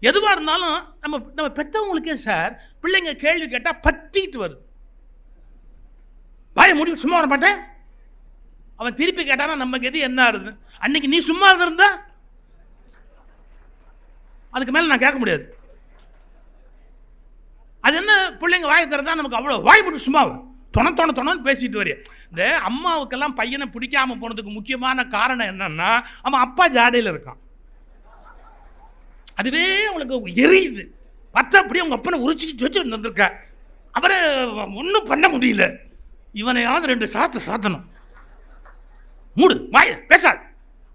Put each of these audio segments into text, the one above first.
எதுவாக இருந்தாலும் நம்ம பெற்றவங்களுக்கே சார் பிள்ளைங்க கேள்வி கேட்டால் பற்றிட்டு வருது. வாய முடிவு சும்மா வர மாட்டேன். அவன் திருப்பி கேட்டானா நம்ம கதி என்ன ஆகுது? அன்னைக்கு நீ சும்மா இருந்தா அதுக்கு மேல நான் கேட்க முடியாது. அது என்ன பிள்ளைங்க வாயை திறந்தா நமக்கு அவ்வளோ வாய் போட்டு சும்மா தொணன்னு பேசிட்டு வரைய. இந்த அம்மாவுக்கெல்லாம் பையனை பிடிக்காம போனதுக்கு முக்கியமான காரணம் என்னன்னா அவன் அப்பா ஜாடையில் இருக்கான். அதுவே அவங்களுக்கு எரியுது. பத்த அப்படியே அவங்க அப்பனை உரிச்சிக்கிட்டு வச்சு வந்திருக்க. அவரை ஒன்றும் பண்ண முடியல. இவனையாவது 2 சாத்தணும். மூடு வாய பேசாது.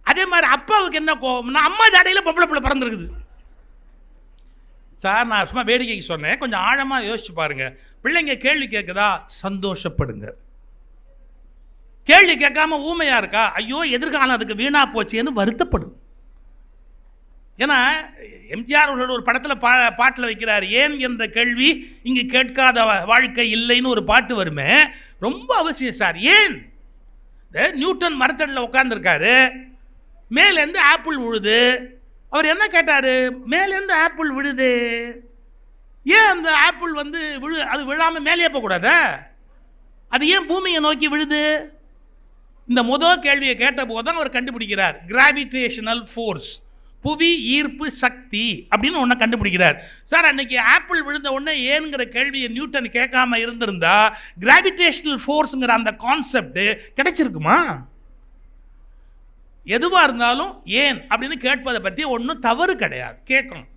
அதே மாதிரி அப்பாவுக்கு என்ன கோபம்னா அம்மா ஜாடையில் பொம்பளை பிள்ளை பிறந்திருக்குது. சார் நான் சும்மா வேடிக்கைக்கு சொன்னேன், கொஞ்சம் ஆழமாக யோசிச்சு பாருங்க. பிள்ளைங்க கேள்வி கேட்குதா, சந்தோஷப்படுங்க. கேள்வி கேட்காம ஊமையா இருக்கா, ஐயோ எதிர்காலம் அதுக்கு வீணா போச்சேன்னு வருத்தப்படும். ஏன்னா எம்ஜிஆர் அவர்கள் ஒரு படத்தில் பாட்டில் வைக்கிறார், ஏன் என்ற கேள்வி இங்கு கேட்காத வாழ்க்கை இல்லைன்னு ஒரு பாட்டு வருமே, ரொம்ப அவசியம் சார். ஏன்? நியூட்டன் மரத்தடியில் உட்கார்ந்துருக்காரு, மேலேருந்து ஆப்பிள் விழுது. அவர் என்ன கேட்டார்? மேலேருந்து ஆப்பிள் விழுது, ஏன் அந்த ஆப்பிள் அது விழாமல் மேலே போகக்கூடாதா? அது ஏன் பூமியை நோக்கி விழுது? இந்த முதல் கேள்வியை கேட்ட போது தான் அவர் கண்டுபிடிக்கிறார் கிராவிடேஷனல் ஃபோர்ஸ், புவி ஈர்ப்பு சக்தி அப்படின்னு ஒன்றை கண்டுபிடிக்கிறார். சார் அன்னைக்கு ஆப்பிள் விழுந்த உடனே ஏன்கிற கேள்வியை நியூட்டன் கேட்காம இருந்திருந்தா கிராவிடேஷனல் ஃபோர்ஸுங்கிற அந்த கான்செப்ட் கிடைச்சிருக்குமா? எதுவாக இருந்தாலும் ஏன் அப்படின்னு கேட்பதை பற்றி ஒன்றும் தவறு கிடையாது, கேட்கணும்.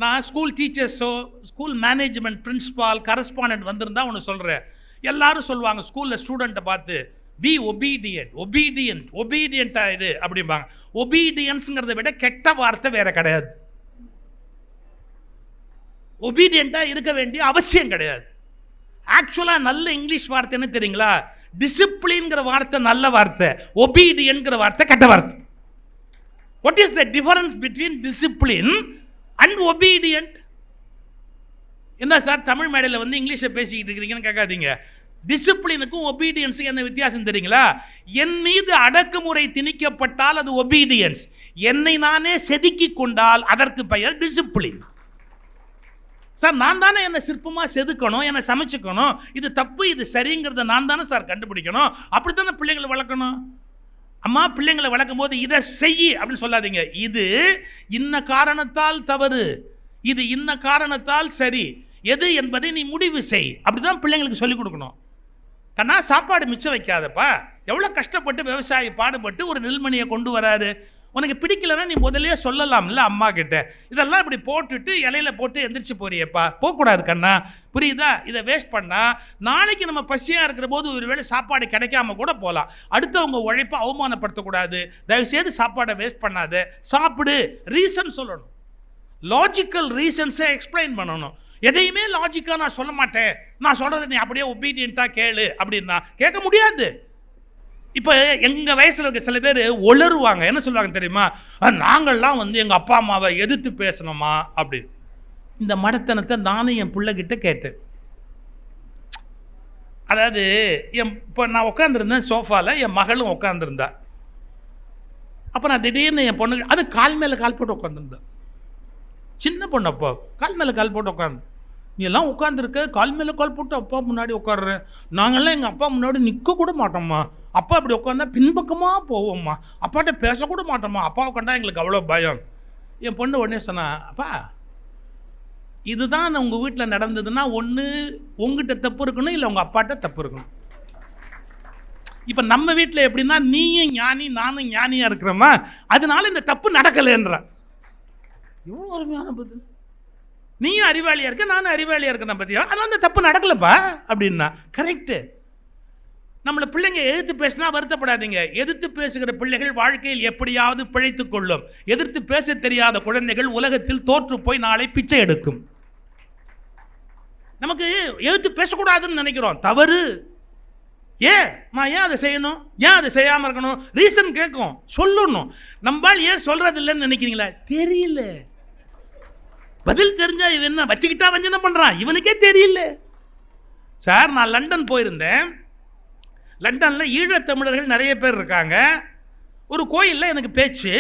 நான் ஸ்கூல் டீச்சர்ஸோ ஸ்கூல் மேனேஜ்மெண்ட் பிரின்சிபால் கரஸ்பாண்டன்ட் வந்திருந்தா ஒன்று சொல்கிறேன். எல்லாரும் சொல்லுவாங்க ஸ்கூலில் ஸ்டூடெண்ட்டை பார்த்து பி ஒபீடியன்ட் ஆயிடு அப்படிம்பாங்க. ஒபீடியன்ஸுங்கிறத விட கெட்ட வார்த்தை வேற கிடையாது. ஒபீடியண்ட்டாக இருக்க வேண்டிய அவசியம் கிடையாது. ஆக்சுவலாக நல்ல இங்கிலீஷ் வார்த்தை என்ன தெரியுங்களா? டிசிப்ளின்ங்கிற வார்த்தை நல்ல வார்த்தை, ஒபீடியன்ட்ங்கிற வார்த்தை கெட்ட வார்த்தை. What is the difference between discipline and obedient? என்ன சார் தமிழ் மேடையில் இங்கிலீஷை பேசிக்கிட்டு இருக்கிறீங்கன்னு கேட்காதீங்க. டிசிப்ளினுக்கும் ஒபீடியன்ஸுக்கும் என்ன வித்தியாசம் தெரியுங்களா? என் மீது அடக்குமுறை திணிக்கப்பட்டால் அது ஒபீடியன்ஸ், என்னை நானே செதுக்கி கொண்டால் அதற்கு பெயர் டிசிப்ளின். சார் நான் தானே என்னை சிற்பமாக செதுக்கணும், என்னை சமைச்சுக்கணும். இது தப்பு இது சரிங்கிறத நான் தானே சார் கண்டுபிடிக்கணும். அப்படித்தானே பிள்ளைங்களை வளர்க்கணும். அம்மா பிள்ளைங்களை வளர்க்கும் போது இதை செய் அப்படின்னு சொல்லாதீங்க. இது இன்ன காரணத்தால் தவறு, இது இன்ன காரணத்தால் சரி, எது என்பதை நீ முடிவு செய். அப்படிதான் பிள்ளைங்களுக்கு சொல்லிக் கொடுக்கணும். கண்ணா சாப்பாடு மிச்சம் வைக்காதப்பா, எவ்வளோ கஷ்டப்பட்டு விவசாயி பாடுபட்டு ஒரு நெல்மணியை கொண்டு வராரு, உனக்கு பிடிக்கலன்னா நீ முதலே சொல்லலாம்ல அம்மா கிட்ட. இதெல்லாம் இப்படி போட்டுட்டு இலையில போட்டு எந்திரிச்சு போறியப்பா, போகக்கூடாது கண்ணா, புரியுதா? இதை வேஸ்ட் பண்ணா நாளைக்கு நம்ம பசியாக இருக்கிற போது ஒருவேளை சாப்பாடு கிடைக்காம கூட போகலாம். அடுத்தவங்க உழைப்பை அவமானப்படுத்தக்கூடாது. தயவுசெய்து சாப்பாடை வேஸ்ட் பண்ணாத, சாப்பிடு. ரீசன் சொல்லணும், லாஜிக்கல் ரீசன்ஸை எக்ஸ்பிளைன் பண்ணணும். எதையுமே லாஜிக்காக நான் சொல்ல மாட்டேன், நான் சொல்கிறத நீ அப்படியே ஒபீடியண்ட்டாக கேளு அப்படின்னா கேட்க முடியாது. இப்போ எங்கள் வயசில் இருக்க சில பேர் ஒளருவாங்க. என்ன சொல்லுவாங்க தெரியுமா? நாங்கள்லாம் எங்கள் அப்பா அம்மாவை எதிர்த்து பேசணுமா அப்படின்னு. இந்த மடத்தனத்தை நானும் என் பிள்ளைகிட்ட கேட்டேன். அதாவது இப்போ நான் உட்காந்துருந்தேன் சோஃபாவில், என் மகளும் உட்காந்துருந்தா. அப்போ நான் திடீர்னு என் பொண்ணு அது கால் மேலே கால் போட்டு உட்காந்துருந்தேன். சின்ன பொண்ணு அப்பா கால் மேலே கால் போட்டு உட்காந்து, நீ எல்லாம் உட்காந்துருக்க கால் மேலே கால் போட்டு அப்பா முன்னாடி உட்காடுறேன். நாங்கள்லாம் எங்கள் அப்பா முன்னாடி நிற்க கூட மாட்டோம்மா, அப்பா இப்படி உட்காந்தா பின்பக்கமாக போவோம்மா, அப்பாட்ட பேசக்கூட மாட்டோம்மா, அப்பாவை கண்டா எங்களுக்கு அவ்வளோ பயம். என் பொண்ணு உடனே சொன்னா, அப்பா இதுதான் உங்கள் வீட்டில் நடந்ததுன்னா ஒன்று உங்ககிட்ட தப்பு இருக்கணும், இல்லை உங்கள் அப்பாட்ட தப்பு இருக்கணும். இப்போ நம்ம வீட்டில் எப்படின்னா நீயும் ஞானி நானும் ஞானியாக இருக்கிறோமா, அதனால இந்த தப்பு நடக்கலைன்ற. இவ்வளோ அருமையான பதில். நீயும் அறிவாளியாக இருக்க நானும் அறிவாளியாக இருக்கேன் பற்றியா, அதனால அந்த தப்பு நடக்கலப்பா அப்படின்னா கரெக்டு. நம்மளை பிள்ளைங்க எதிர்த்து பேசினா வருத்தப்படாதீங்க. எதிர்த்து பேசுகிற பிள்ளைகள் வாழ்க்கையில் எப்படியாவது பிழைத்துக் கொள்ளும். எதிர்த்து பேச தெரியாத குழந்தைகள் உலகத்தில் தோற்று போய் நாளை பிச்சை எடுக்கும். நமக்கு எதிர்த்து பேசக்கூடாதுன்னு நினைக்கிறோம், தவறு. நான் ஏன் அதை செய்யணும், ஏன் அதை செய்யாமல் இருக்கணும், ரீசன் கேட்கும், சொல்லணும். நம்மால் ஏன் சொல்றது இல்லைன்னு நினைக்கிறீங்களா? தெரியல. பதில் தெரிஞ்சா இவன் என்ன வச்சுக்கிட்டா வஞ்சனை பண்றான், இவனுக்கே தெரியல. சார் நான் லண்டன் போயிருந்தேன். லண்டனில் ஈழத்தமிழர்கள் நிறைய பேர் இருக்காங்க. ஒரு கோயிலில் எனக்கு பேச்சு.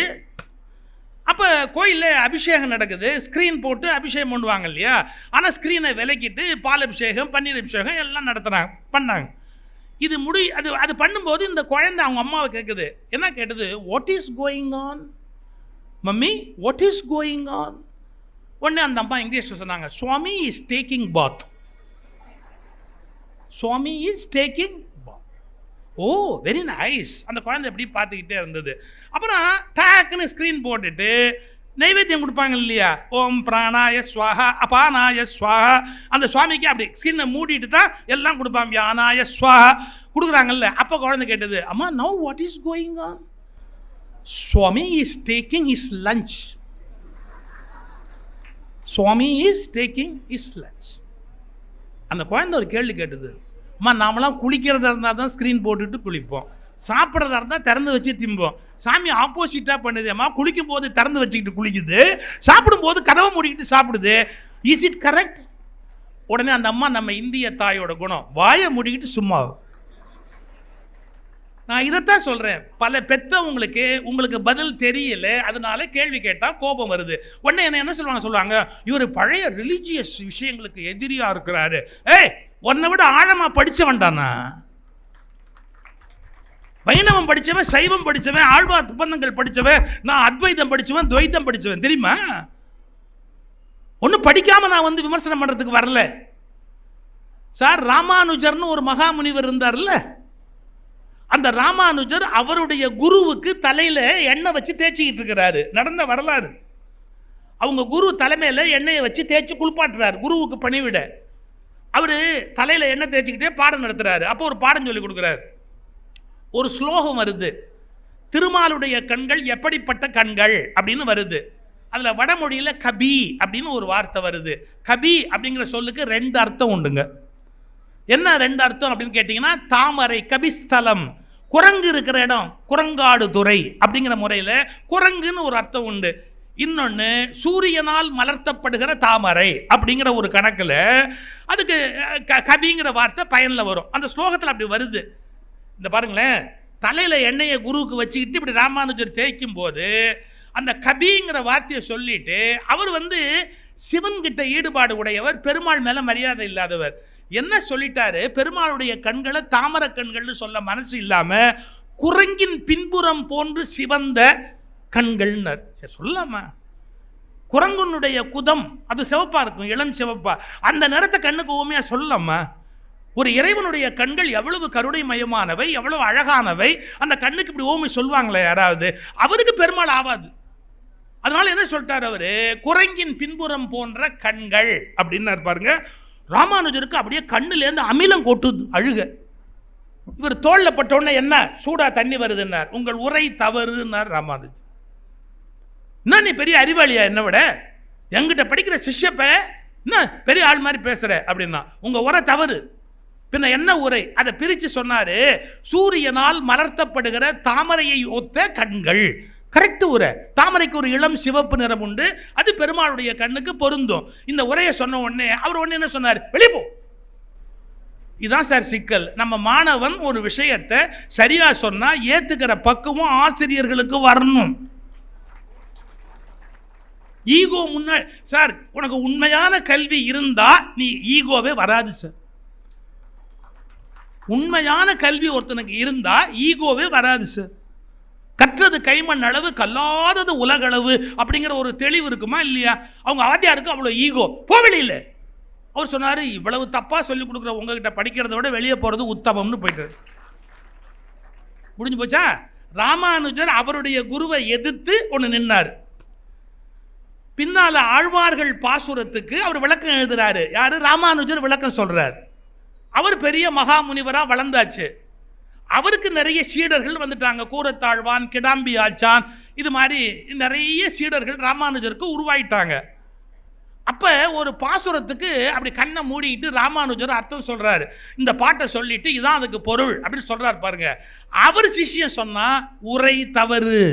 அப்போ கோயிலில் அபிஷேகம் நடக்குது, ஸ்க்ரீன் போட்டு அபிஷேகம் பண்ணுவாங்க இல்லையா. ஆனால் ஸ்க்ரீனை விலக்கிட்டு பால் அபிஷேகம், பன்னீர் அபிஷேகம் எல்லாம் பண்ணாங்க. இது அது பண்ணும்போது இந்த குழந்தை அவங்க அம்மாவை கேட்குது. என்ன கேட்டது? What is going on mummy, what is going on? உடனே அந்த அம்மா இங்கிலீஷில் சொன்னாங்க, Swami is taking bath. Swami is taking bath. Oh very nice. அந்த குழந்தை எப்படி பார்த்துக்கிட்டே இருந்தது. அப்புறம் டேக்குன்னு ஸ்க்ரீன் போட்டுட்டு நைவேத்தியம் கொடுப்பாங்க இல்லையா, ஓம் பிராணாய ஸ்வாஹா அபானாய ஸ்வாஹா. அந்த சுவாமிக்கு அப்படி ஸ்கின்னை மூடிட்டு தான் எல்லாம் கொடுப்பாங்க, யானாய ஸ்வாஹா கொடுக்குறாங்கல்ல. அப்போ குழந்தை கேட்டது, அம்மா now what is going on? Swami is taking is lunch. Swami is taking is lunch. அந்த குழந்தை ஒரு கேள்வி கேட்டது, அம்மா நாமெல்லாம் குளிக்கிறதா இருந்தால் தான் ஸ்க்ரீன் போட்டுட்டு குளிப்போம், சாப்பிட்றதா இருந்தால் திறந்து வச்சு திம்போம். சாமி ஆப்போசிட்டாக பண்ணுது, அம்மா குளிக்கும் போது திறந்து வச்சுக்கிட்டு குளிக்குது, சாப்பிடும் போது கதவை மூடிக்கிட்டு சாப்பிடுது. Is it correct? உடனே அந்த அம்மா நம்ம இந்திய தாயோட குணம், வாயை மூடிக்கிட்டு சும்மா. நான் இதைத்தான் சொல்கிறேன், பல உங்களுக்கு பதில் தெரியல, அதனால கேள்வி கேட்டால் கோபம் வருது. உடனே என்ன சொல்லுவாங்க, இவர் பழைய ரிலீஜியஸ் விஷயங்களுக்கு எதிரியாக இருக்கிறாரு. உன்னை விட ஆழமாக படித்தவன்டானா? வைணவம் படித்தவன், சைவம் படித்தவன், ஆழ்வார் பிரபந்தங்கள் படித்தவன், நான் அத்வைதம் படித்தவன், துவைத்தம் படித்தவன் தெரியுமா? ஒன்றும் படிக்காமல் நான் வந்து விமர்சனம் பண்ணுறதுக்கு வரல சார். ராமானுஜர்னு ஒரு மகாமுனிவர் இருந்தார்ல, அந்த ராமானுஜர் அவருடைய குருவுக்கு தலையில் எண்ணெய் வச்சு தேய்ச்சிக்கிட்டு இருக்கிறாரு. நடந்த வரலாறு. அவங்க குரு தலைமையில் எண்ணெயை வச்சு தேய்ச்சி குளிப்பாட்டுறாரு குருவுக்கு பணிவிட. அவர் தலையில் எண்ணெய் தேய்ச்சிக்கிட்டே பாடம் நடத்துறாரு. அப்போ ஒரு பாடம் சொல்லி கொடுக்குறாரு. ஒரு ஸ்லோகம் வருது, திருமாலுடைய கண்கள் எப்படிப்பட்ட கண்கள் அப்படின்னு வருது. அதில் வடமொழியில் கபி அப்படின்னு ஒரு வார்த்தை வருது. கபி அப்படிங்கிற சொல்லுக்கு 2 அர்த்தம் உண்டுங்க. என்ன 2 அர்த்தம் அப்படின்னு கேட்டிங்கன்னா, தாமரை கபிஸ்தலம், குரங்கு இருக்கிற இடம், குரங்காடு துறை அப்படிங்கிற முறையில் குரங்குன்னு ஒரு அர்த்தம் உண்டு. இன்னொன்று சூரியனால் மலர்த்தப்படுகிற தாமரை அப்படிங்கிற ஒரு கணக்கில் அதுக்கு கபிங்கிற வார்த்தை பயனில் வரும். அந்த ஸ்லோகத்தில் அப்படி வருது. இந்த பாருங்களேன், தலையில் எண்ணெயை குருவுக்கு வச்சுக்கிட்டு இப்படி ராமானுஜர் தேய்க்கும் போது அந்த கபிங்கிற வார்த்தையை சொல்லிட்டு, அவர் வந்து சிவன்கிட்ட ஈடுபாடு உடையவர், பெருமாள் மேலே மரியாதை இல்லாதவர். என்ன சொல்லிட்டாரு, பெருமாளுடைய கண்களை தாமரை கண்கள்னு சொல்ல மனசு இல்லாம குரங்கின் பின்புறம் போன்று சிவந்த கண்கள்னர் சொல்லாமா. குரங்குனுடைய குதம் அது சிவப்பா இருக்கும், இளம் சிவப்பா, அந்த நிறத்தை கண்ணுக்கு ஊமையா சொல்லலாமா? ஒரு இறைவனுடைய கண்கள் எவ்வளவு கருணை மயமானவை, எவ்வளவு அழகானவை, அந்த கண்ணுக்கு இப்படி ஓமி சொல்லுவாங்களே யாராவது? அவருக்கு பெருமாள் ஆவாது. அதனால என்ன சொல்லிட்டாரு அவரு, குரங்கின் பின்புறம் போன்ற கண்கள் அப்படின்னு பாருங்க. ராமானுஜருக்கு அப்படியே கண்ணுலேருந்து அமிலம் கொட்டுது, அழுக. இவர் தோல்ல பட்டோன்னே என்ன சூடா தண்ணி வருதுன்னார். உங்கள் உரை தவறுன்னார் ராமானுஜர். என்ன நீ பெரிய அறிவாளியா, என்ன விட எங்கிட்ட படிக்கிற சிஷ்யப்ப என்ன பெரிய ஆள் மாதிரி பேசுற அப்படின்னா, உங்க உரை தவறு. பின்ன என்ன உரை? அதை பிரித்து சொன்னாரு. சூரியனால் மலர்த்தப்படுகிற தாமரையை ஒத்த கண்கள், கரெக்ட் உரை. தாமரைக்கு ஒரு இளம் சிவப்பு நிறம் உண்டு, அது பெருமாளுடைய கண்ணுக்கு பொருந்தும். இந்த உரையை சொன்ன உடனே அவர் உடனே என்ன சொன்னார், வெளியே போ. இதுதான் சார் சிக்கல். நம்ம மாணவன் ஒரு விஷயத்தை சரியா சொன்னா ஏத்துக்கிற பக்குவம் ஆசிரியர்களுக்கு வரணும். ஈகோ முன்னாடி சார், உனக்கு உண்மையான கல்வி இருந்தா நீ ஈகோவே வராது சார். உண்மையான கல்வி ஒருத்தனுக்கு இருந்தா ஈகோவே வராது சார். கற்றது கைமண் அளவு, கல்லாதது உலகளவு அப்படிங்கிற ஒரு தெளிவு இருக்குமா இல்லையா? அவங்க ஆதியாருக்கு அவ்வளோ ஈகோ போவெளியில. அவர் சொன்னாரு, இவ்வளவு தப்பா சொல்லிக் கொடுக்குற உங்ககிட்ட படிக்கிறத விட வெளியே போறது உத்தமம்னு போயிட்டு முடிஞ்சு போச்சா. ராமானுஜர் அவருடைய குருவை எதிர்த்து ஒன்று நின்னார். பின்னால ஆழ்வார்கள் பாசுரத்துக்கு அவர் விளக்கம் எழுதுறாரு. யாரு? ராமானுஜர் விளக்கம் சொல்றார். அவர் பெரிய மகாமுனிவரா வளர்ந்தாச்சு. அவருக்கு நிறைய சீடர்கள் வந்துட்டாங்க. கூரத்தாழ்வான், கிடாம்பி ஆச்சான், இது மாதிரி நிறைய சீடர்கள் ராமானுஜருக்கு உருவாயிட்டாங்க. அப்ப ஒரு பாசுரத்துக்கு அப்படி கண்ணை மூடிட்டு ராமானுஜர் அர்த்தம் சொல்றாரு. இந்த பாட்டை சொல்லிட்டு இதான் அதுக்கு பொருள் அப்படின்னு சொல்றாரு பாருங்க. அவர் சிஷ்யன் சொன்னா உரை தவறு,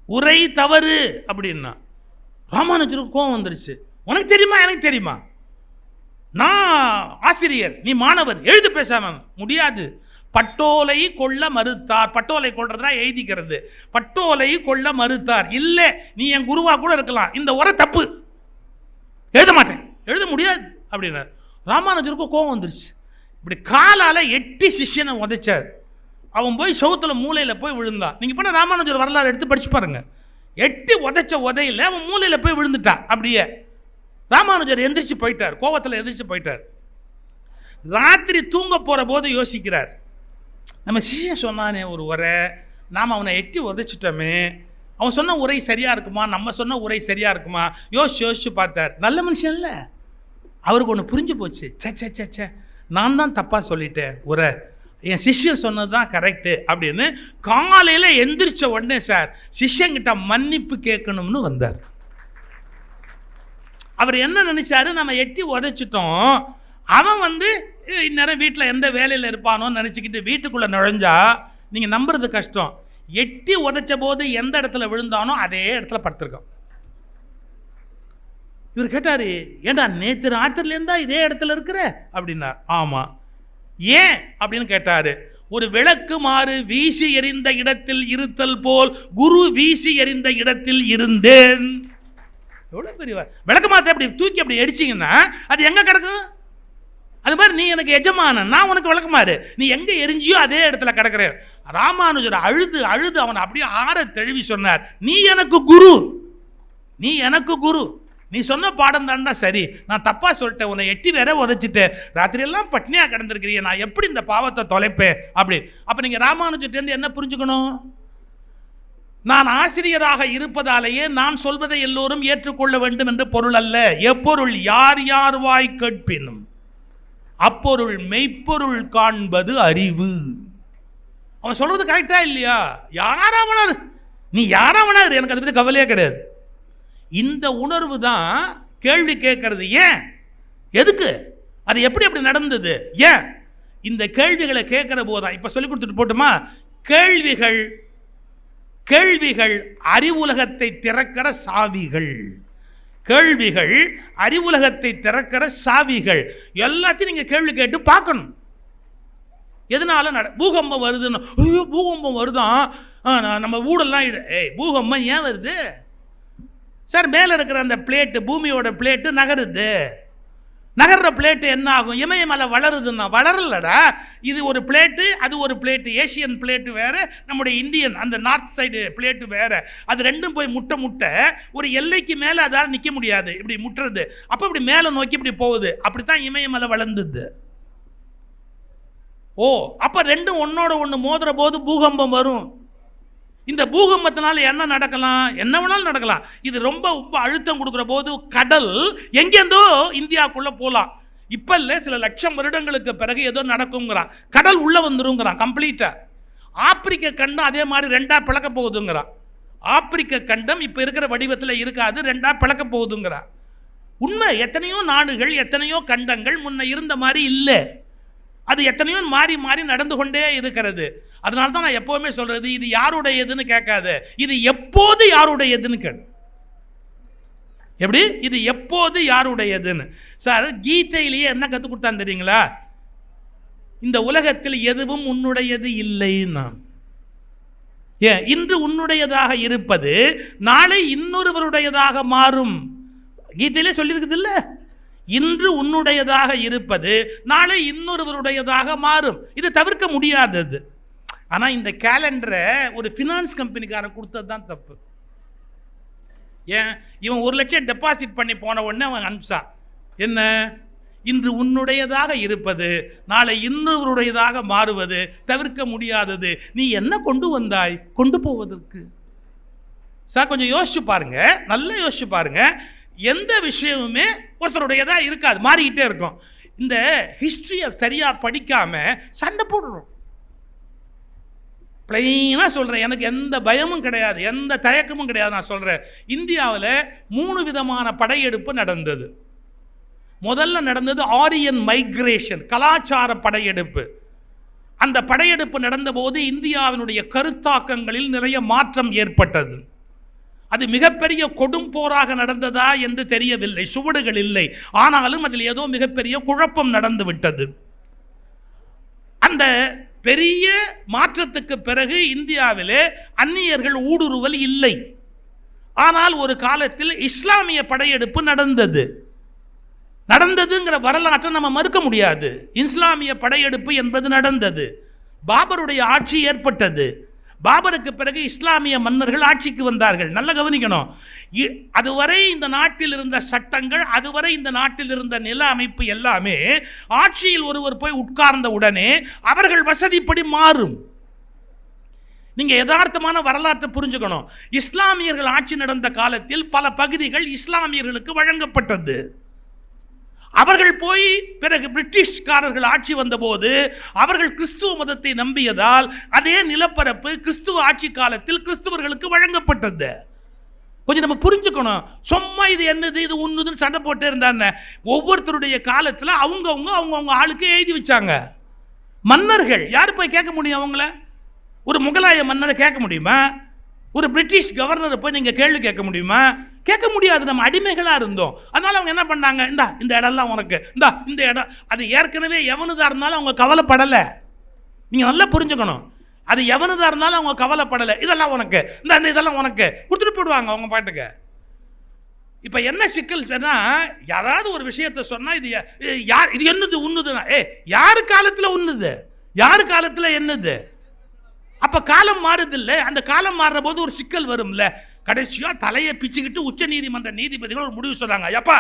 உரை தவறு அப்படின்னா ராமானுஜருக்கு கோபம் வந்துருச்சு. உனக்கு தெரியுமா, எனக்கு தெரியுமா, நான் ஆசிரியர், நீ மாணவர், எழுது பேசாம முடியாது. பட்டோலை கொள்ள மறுத்தார். பட்டோலை கொள்றதா எழுதிக்கிறது. பட்டோலை கொள்ள மறுத்தார். இல்ல நீ என் குருவா கூட இருக்கலாம், இந்த உரை தப்பு, எழுத மாட்டேன், எழுத முடியாது அப்படின்னார். ராமானுஜருக்கு கோபம் வந்துருச்சு. இப்படி காலால எட்டி சிஷ்யனை உதைச்சார். அவன் போய் சவுத்துல மூலையில போய் விழுந்தான். நீங்க பண்ண ராமானுஜர் வரலாறு எடுத்து படிச்சு பாருங்க. எட்டி உதைச்ச உதையில அவன் மூலையில போய் விழுந்துட்டான். அப்படியே ராமானுஜர் எந்திரிச்சு போயிட்டார், கோபத்தில் எந்திரிச்சு போயிட்டார். ராத்திரி தூங்க போற போது யோசிக்கிறார், நம்ம சிஷ்யன் சொன்னானே ஒரு உரை, நாம் அவனை எட்டி உதைச்சிட்டோமே, அவன் சொன்ன உரை சரியா இருக்குமா, நம்ம சொன்ன உரை சரியா இருக்குமா, யோசிச்சு பார்த்தார். நல்ல மனுஷன் இல்லை, அவருக்கு ஒன்று புரிஞ்சு போச்சு. சே நான் தான் தப்பா சொல்லிட்டேன், உரை என் சிஷ்யன் சொன்னது தான் கரெக்டு அப்படின்னு காலையில் எந்திரிச்ச உடனே சார் சிஷ்யங்கிட்ட மன்னிப்பு கேட்கணும்னு வந்தார். அவர் என்ன நினைச்சாரு, நம்ம எட்டி உதைச்சிட்டோம், அவன் இந்நேரம் வீட்டில் எந்த வேலையில் இருப்பானோன்னு நினச்சிக்கிட்டு வீட்டுக்குள்ளே நுழைஞ்சா நீங்கள் நம்புறது கஷ்டம். எட்டி உதைச்ச போது எந்த இடத்துல விழுந்தானோ அதே இடத்துல படுத்திருக்கோம். இவர் கேட்டாரு, ஏண்டா நேற்று ராத்திரிலேருந்தா இதே இடத்துல இருக்கிற அப்படின்னார். ஆமாம். ஏன் அப்படின்னு கேட்டாரு. ஒரு விளக்கு மாறு வீசி எறிந்த இடத்தில் இருத்தல் போல் குரு வீசி எறிந்த இடத்தில் இருந்தேன். எவ்வளோ பெரிய விளக்கு மாற்ற அப்படி தூக்கி அப்படி அடிச்சிங்கன்னா அது எங்கே கிடக்கும்? அது மாதிரி நீ எனக்கு எஜமானன், நான் உனக்கு விளக்குமாறு, நீ எங்கே எரிஞ்சியோ அதே இடத்துல கிடக்கிற. ராமானுஜர் அழுது அழுது அவனை அப்படியே ஆற தழுவி சொன்னார், நீ எனக்கு குரு, நீ எனக்கு குரு, நீ சொன்ன பாடம் தான்டா சரி, நான் தப்பா சொல்லிட்டேன், உன்னை எட்டி வேற உதைச்சிட்டேன், ராத்திரி எல்லாம் பட்னியா கிடந்திருக்கிறீங்க, நான் எப்படி இந்த பாவத்தை தொலைப்பேன் அப்படி. அப்ப நீங்க ராமானுஜர்கிட்ட என்ன புரிஞ்சுக்கணும்? நான் ஆசிரியராக இருப்பதாலேயே நான் சொல்வதை எல்லோரும் ஏற்றுக்கொள்ள வேண்டும் என்று பொருள் அல்ல. எப்பொருள் யார் யார் வாய் கேட்பினும் அப்பொருள் மெய்ப்பொருள் காண்பது அறிவு. அவன் சொல்றது கரெக்டா இல்லையா? யாராவனர், நீ யாராவனர், எனக்கு அதை பத்தி கவலையே கிடையாது. இந்த உணர்வு தான் கேள்வி கேட்கறது. ஏன், எதுக்கு, அது எப்படி அப்படி நடந்தது, ஏன், இந்த கேள்விகளை கேட்கிற போதுதான். இப்ப சொல்லி கொடுத்துட்டு போட்டுமா, கேள்விகள் கேள்விகள் அறிவுலகத்தை திறக்கிற சாவிகள். கேள்விகள் அறிவுலகத்தை திறக்கிற சாவிகள். எல்லாத்தையும் நீங்க கேள்வி கேட்டு பார்க்கணும். எதனால பூகம்பம் வருதுன்னு, ஐயோ பூகம்பம் வருதான், நம்ம ஊடெல்லாம் பூகம்பம் ஏன் வருது சார்? மேல இருக்கிற அந்த பிளேட்டு, பூமியோட பிளேட்டு நகருது. நகர்ற பிளேட்டு என்ன ஆகும்? இமயமலை வளருதுன்னா வளரலடா. இது ஒரு பிளேட்டு, அது ஒரு பிளேட்டு. ஏசியன் பிளேட்டு வேற, நம்முடைய இந்தியன் அந்த நார்த் சைடு பிளேட்டு வேற. அது ரெண்டும் போய் முட்டை ஒரு எல்லைக்கு மேலே அதால் நிற்க முடியாது, இப்படி முட்டுறது. அப்போ இப்படி மேலே நோக்கி இப்படி போகுது. அப்படித்தான் இமயமலை வளர்ந்தது. ஓ, அப்போ ரெண்டும் ஒன்னோட ஒன்று மோதுற போது பூகம்பம் வரும். இந்த பூகம்பத்தினால என்ன நடக்கலாம்? என்ன வேணாலும் நடக்கலாம். இது ரொம்ப அழுத்தம் கொடுக்குற போது கடல் எங்கேருந்தோ இந்தியாவுக்குள்ள போகலாம். இப்ப இல்ல, சில லட்சம் வருடங்களுக்கு பிறகு ஏதோ நடக்குங்கிறான். கடல் உள்ள வந்துருங்கிறான் கம்ப்ளீட்டா. ஆப்பிரிக்க கண்டம் அதே மாதிரி ரெண்டா பிளக்க போகுதுங்கிறான். ஆப்பிரிக்க கண்டம் இப்ப இருக்கிற வடிவத்தில் இருக்காது, ரெண்டா பிளக்க போகுதுங்கிறான். உண்மை. எத்தனையோ நாடுகள், எத்தனையோ கண்டங்கள் முன்ன இருந்த மாதிரி இல்லை. அது எத்தனையோ மாறி மாறி நடந்து கொண்டே இருக்கிறது. அதனால தான் நான் எப்பவுமே சொல்றது, இது யாருடையதுன்னு கேட்காத, இது எப்போது யாருடையதுன்னு கேளு. எப்படி? இது எப்போது யாருடையதுன்னு. சார், கீதையிலேயே என்ன கற்றுக் கொடுத்தான் தெரியுங்களா? இந்த உலகத்தில் எதுவும் உன்னுடையது இல்லைன்னா. ஏன், இன்று உன்னுடையதாக இருப்பது நாளை இன்னொருவருடையதாக மாறும். கீதையிலே சொல்லியிருக்குது இல்ல, இன்று உன்னுடையதாக இருப்பது நாளை இன்னொருவருடையதாக மாறும். இது தவிர்க்க முடியாதது. ஆனா இந்த கேலண்டரை ஒரு பினான்ஸ் கம்பெனிக்காரன் கொடுத்தது தான் தப்பு. ஏன், இவன் 1 லட்சம் டெபாசிட் பண்ணி போன உடனே அவன் அனுப்பிச்சான். என்ன, இன்று உன்னுடையதாக இருப்பது நாளை இன்னொருவருடையதாக மாறுவது தவிர்க்க முடியாதது. நீ என்ன கொண்டு வந்தாய் கொண்டு போவதற்கு? சார் கொஞ்சம் யோசிச்சு பாருங்க, நல்லா யோசிச்சு பாருங்க. எந்த விஷயமுமே ஒருத்தருடையதா இருக்காது, மாறிக்கிட்டே இருக்கும். இந்த ஹிஸ்டரியை சரியா படிக்காம சண்டை போடுறோம். பிளைனா சொல்றேன், எனக்கு எந்த பயமும் கிடையாது, எந்த தயக்கமும் கிடையாது. நான் சொல்றேன், இந்தியாவில் 3 விதமான படையெடுப்பு நடந்தது. முதல்ல நடந்தது ஆரியன் மைக்ரேஷன், கலாச்சார படையெடுப்பு. அந்த படையெடுப்பு நடந்த போது இந்தியாவினுடைய கருத்தாக்கங்களில் நிறைய மாற்றம் ஏற்பட்டது. அது மிகப்பெரிய கொடும் போராக நடந்ததா என்று தெரியவில்லை, சுவடுகள் இல்லை. ஆனாலும் அதில் ஏதோ மிகப்பெரிய குழப்பம் நடந்து விட்டது. அந்த பெரிய மாற்றத்துக்கு பிறகு இந்தியாவிலே அந்நியர்கள் ஊடுருவல் இல்லை. ஆனால் ஒரு காலத்தில் இஸ்லாமிய படையெடுப்பு நடந்ததுங்கிற வரலாற்றை நம்ம மறுக்க முடியாது. இஸ்லாமிய படையெடுப்பு என்பது நடந்தது. பாபருடைய ஆட்சி ஏற்பட்டது. பாபருக்கு பிறகு இஸ்லாமிய மன்னர்கள் ஆட்சிக்கு வந்தார்கள். நல்லா கவனிக்கணும். அதுவரை இந்த நாட்டில் இருந்த சட்டங்கள், அதுவரை இந்த நாட்டில் இருந்த நில அமைப்பு எல்லாமே ஆட்சியில் ஒருவர் போய் உட்கார்ந்த உடனே அவர்கள் வசதிப்படி மாறும். நீங்க யதார்த்தமான வரலாற்றை புரிஞ்சுக்கணும். இஸ்லாமியர்கள் ஆட்சி நடந்த காலத்தில் பல பகுதிகள் இஸ்லாமியர்களுக்கு வழங்கப்பட்டது. அவர்கள் போய் பிறகு பிரிட்டிஷ்காரர்கள் ஆட்சி வந்தபோது அவர்கள் கிறிஸ்துவ மதத்தை நம்பியதால் அதே நிலப்பரப்பு கிறிஸ்துவ ஆட்சி காலத்தில் கிறிஸ்துவர்களுக்கு வழங்கப்பட்டது. கொஞ்சம் நம்ம புரிஞ்சுக்கணும். சும்மா இது என்னது இது உண்ணுதுன்னு சண்டை போட்டே இருந்தாங்க. ஒவ்வொருத்தருடைய காலத்தில் அவங்கவுங்க ஆளுக்கு எழுதி வச்சாங்க. மன்னர்கள் யார் போய் கேட்க முடியும்? அவங்கள ஒரு முகலாய மன்னரை கேட்க முடியுமா? ஒரு பிரிட்டிஷ் கவர்னரை போய் நீங்கள் கேள்வி கேட்க முடியுமா? கேட்க முடியாது. நம்ம அடிமைகளாக இருந்தோம். அதனால அவங்க என்ன பண்ணாங்க, இந்த இடம்லாம் உனக்கு, இந்த இடம், அது ஏற்கனவே எவனுதா இருந்தாலும் அவங்க கவலைப்படலை. நீங்கள் நல்லா புரிஞ்சுக்கணும். அது எவனுதா இருந்தாலும் அவங்க கவலைப்படலை. இதெல்லாம் உனக்கு, இதெல்லாம் உனக்கு கொடுத்துட்டு போயிடுவாங்க அவங்க பாட்டுக்கு. இப்போ என்ன சிக்கல் சொன்னால், யாராவது ஒரு விஷயத்தை சொன்னால் இது யார், இது என்னது உண்ணுதுன்னா, யார் காலத்தில் உண்ணுது, யார் காலத்தில் என்னது? அப்ப காலம் மாறுது இல்ல. அந்த காலம் மாறுற போது ஒரு சிக்கல் வரும்ல. கடைசியா தலையை பிச்சுக்கிட்டு உச்ச நீதிமன்ற நீதிபதிகள் ஒரு முடிவு சொல்றாங்க. அப்பா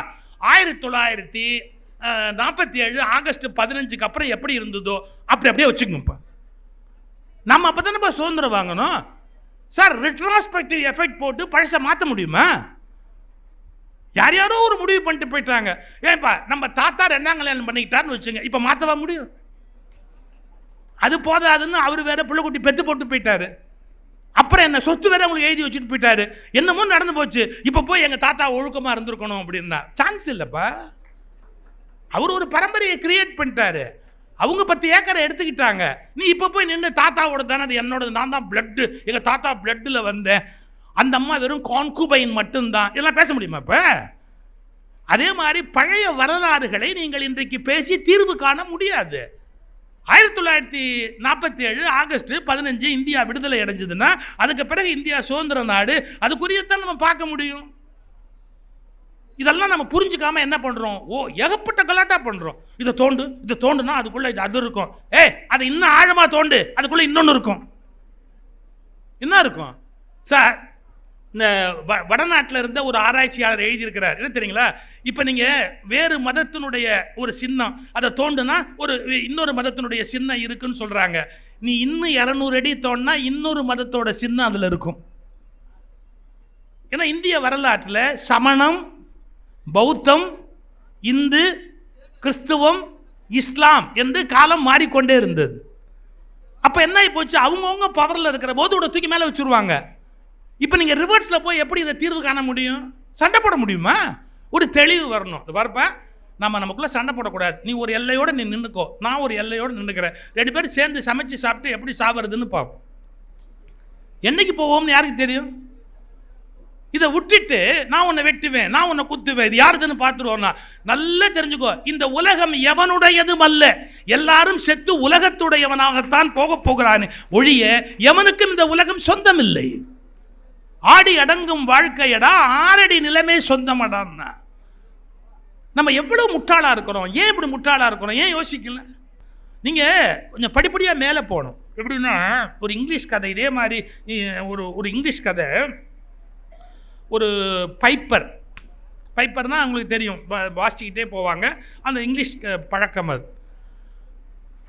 1947 ஆகஸ்ட் 15க்கு அப்புறம் எப்படி இருந்ததோ அப்படியே வச்சுக்கோங்க. நம்ம அப்பதானே சுதந்திரம் வாங்கணும் சார். ரெட்ரோஸ்பெக்டிவ் எஃபெக்ட் போட்டு பழச மாற்ற முடியுமா? யாரோ ஒரு முடிவு பண்ணிட்டு போயிட்டாங்க. ஏன்பா நம்ம தாத்தா 2ஆம் கல்யாணம் பண்ணிக்கிட்டாருன்னு வச்சுங்க, இப்ப மாற்றவா முடியும்? அது போதாதுன்னு அவர் வேற பிள்ளைக்குட்டி பெத்து போட்டு போயிட்டாரு. அப்புறம் என்ன சொத்து வேற உங்களுக்கு எழுதி வச்சுட்டு போயிட்டாரு. என்னமோ நடந்து போச்சு. இப்ப போய் எங்க தாத்தா ஒழுக்கமா இருந்திருக்கணும் அப்படின்னா சான்ஸ் இல்லப்பா. அவர் ஒரு பரம்பரையை கிரியேட் பண்ணிட்டாரு. அவங்க 10 ஏக்கரை எடுத்துக்கிட்டாங்க. நீ இப்ப போய் நின்று தாத்தாவோட தானே, அது என்னோட, நான் தான் பிளட், எங்க தாத்தா பிளட்ல வந்தேன், அந்த அம்மா வெறும் கான்குபைன் மட்டும்தான், இதெல்லாம் பேச முடியுமா? இப்ப அதே மாதிரி பழைய வரலாறுகளை நீங்கள் இன்றைக்கு பேசி தீர்வு காண முடியாது. 1947 ஆகஸ்ட் 15 இந்தியா விடுதலை அடைஞ்சதுன்னா அதுக்கு பிறகு இந்தியா சுதந்திர நாடு, அதுக்குரியத்தான் நம்ம பார்க்க முடியும். இதெல்லாம் நம்ம புரிஞ்சுக்காம என்ன பண்றோம்? ஏகப்பட்ட கலாட்டா பண்றோம். இதை தோண்டுனா அதுக்குள்ள அது இருக்கும். அதை இன்னும் ஆழமா தோண்டு, அதுக்குள்ள இன்னொன்னு இருக்கும். என்ன இருக்கும் சார்? இந்த வடநாட்டில் இருந்த ஒரு ஆராய்ச்சியாளர் எழுதியிருக்கிறார். என்ன தெரியுங்களா? இப்போ நீங்கள் வேறு மதத்தினுடைய ஒரு சின்னம் அதை தோண்டுனா ஒரு இன்னொரு மதத்தினுடைய சின்னம் இருக்குன்னு சொல்கிறாங்க. நீ இன்னும் 200 அடி தோண்டினா இன்னொரு மதத்தோட சின்னம் அதில் இருக்கும். ஏன்னா இந்திய வரலாற்றில் சமணம், பௌத்தம், இந்து, கிறிஸ்துவம், இஸ்லாம் என்று காலம் மாறிக்கொண்டே இருந்தது. அப்போ என்ன ஆகி போச்சு? அவங்கவுங்க பவரில் இருக்கிற போது ஒரு தூக்கி மேலே வச்சுருவாங்க. இப்போ நீங்கள் ரிவர்ஸில் போய் எப்படி இதை தீர்வு காண முடியும்? சண்டை போட முடியுமா? ஒரு தெளிவு வரணும். இது வரப்ப நமக்குள்ளே சண்டை போடக்கூடாது. நீ ஒரு எல்லையோடு நீ நின்றுக்கோ, நான் ஒரு எல்லையோடு நின்றுக்கிறேன். 2 பேரும் சேர்ந்து சமைச்சு சாப்பிட்டு எப்படி சாப்பிட்றதுன்னு பார்ப்போம். என்னைக்கு போவோம்னு யாருக்கு தெரியும்? இதை விட்டுட்டு நான் உன்னை வெட்டுவேன், நான் உன்னை குத்துவேன், இது யாருதுன்னு பார்த்துருவோம்னா நல்லா தெரிஞ்சுக்கோ. இந்த உலகம் எவனுடையதும் அல்ல. எல்லாரும் செத்து உலகத்துடையவனாகத்தான் போகிறான் ஒழிய எவனுக்கும் இந்த உலகம் சொந்தம் இல்லை. ஆடி அடங்கும் வாழ்க்கையடா, 6 அடி நிலைமை சொந்தமடான்னா. நம்ம எவ்வளவு முட்டாளா இருக்கிறோம். ஏன் இப்படி முட்டாளா இருக்கிறோம்? ஏன் யோசிக்கல? நீங்க கொஞ்சம் படிப்படியா மேலே போகணும். எப்படின்னா, ஒரு இங்கிலீஷ் கதை, இதே மாதிரி ஒரு இங்கிலீஷ் கதை. ஒரு பைப்பர்னா உங்களுக்கு தெரியும், வாசிச்சுக்கிட்டே போவாங்க. அந்த இங்கிலீஷ் பழக்கம் அது.